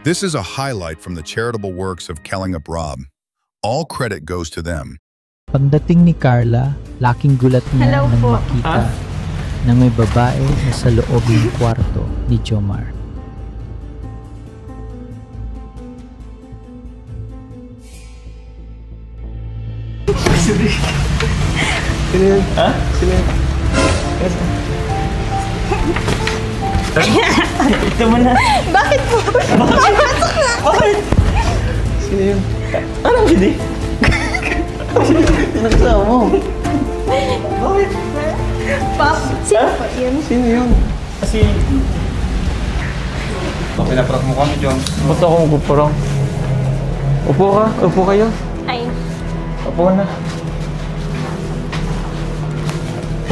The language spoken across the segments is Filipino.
This is a highlight from the charitable works of Kellingap Rob. All credit goes to them. Pagdating ni Carla, laking gulat niya nang makita na may babae na sa loob ng kwarto ni Jomar. Sino yun? Ha? Sino yun? Ito mo na. Bakit po? Bakit? Sino yun? Anong hindi? Sino kasama mo? Bakit? Pop, sino po yun? Sino yun? Kasi... Pinaprank mo kami, John. Ba't ako magpuprang? Upo ka? Upo kayo? Ay. Upo na.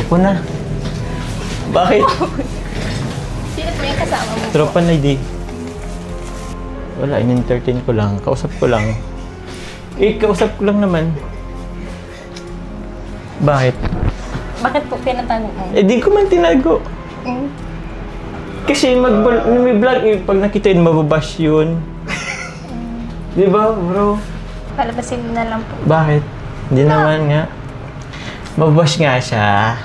Upo na. Bakit? Sino po yung kasama mo? Tropa na hindi. Wala, in-entertain ko lang. Kausap ko lang. Kausap ko lang naman. Bakit? Bakit po pinatanong mo? Di ko man tinago. Kasi may vlog pag nakita yun, mababash yun. Di ba, bro? Palabasin na lang po. Bakit? Hindi naman nga. Mababash nga siya.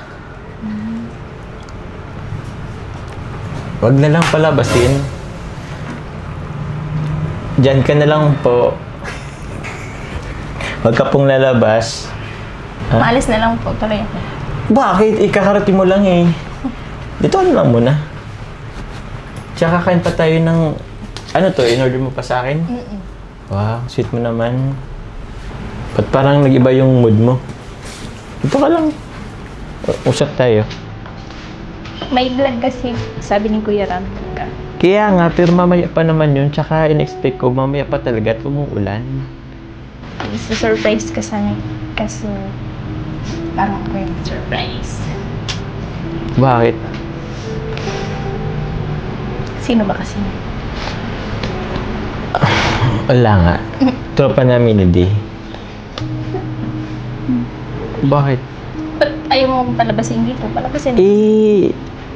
Wag na lang palabasin. Diyan ka na lang po. Wag ka pong lalabas. Maalis na lang po tuloy ako. Bakit? Ikakarating mo lang eh. Dito ano lang muna. Tsaka kain pa tayo ng... Ano to? In-order mo pa sa akin? Wow, sweet mo naman. Ba't parang nag-iba yung mood mo? Dito ka lang. Usap tayo. May vlog kasi, sabi ni Kuya Ram. Kaya nga, pero mamaya pa naman yun. Tsaka in-expect ko, mamaya pa talaga at umuulan. Surprise ka sana. Kaso, parang ako yung surprise. Bakit? Sino ba kasi? Wala nga. Tropa namin hindi. Bakit? Ba't ayaw mo palabasin dito? Palabasin.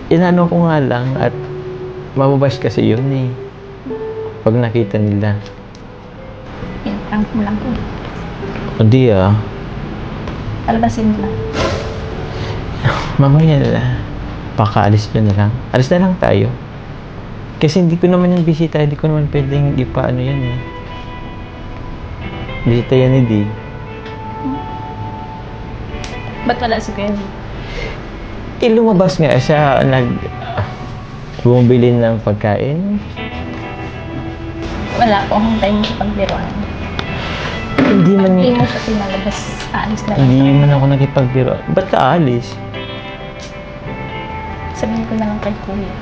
Inano ko nga lang at mababash kasi yun eh. Pag nakita nila. Pinaprank mo lang po. Hindi ah. Palabasin mo lang. Mamaya na lang. Pakaalis nyo na lang. Alis na lang tayo. Kasi hindi ko naman yung bisita. Hindi ko naman pwedeng ipaano yan eh. Bisita yan eh di. Ba't wala si Kuya? Lumabas nga siya. Bumibili ng pagkain. Wala po akong time sa pagbiruan. Hindi man Hindi mo siya pinalabas. Aalis na lang. Hindi man ako nakipagbiro. Ba't ka alis? Sabihin ko na lang kay Kuya.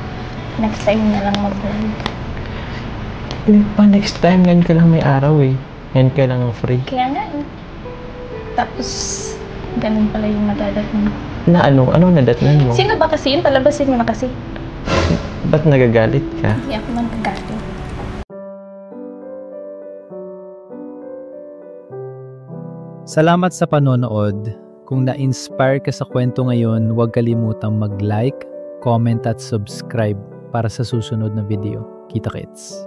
Next time na lang mag-vlog. Next time, ngayon ka lang may araw eh. Ngayon ka lang free. Kaya nga eh. Tapos, ganun pala yung madadatnan. Na ano? Anong nadatnan mo? Sino ba kasi yun? Palabasin mo na kasi. Ba't nagagalit ka? Hindi ako man kagalit. Salamat sa panonood. Kung na-inspire ka sa kwento ngayon, huwag kalimutang mag-like, comment at subscribe para sa susunod na video. Kita-kits!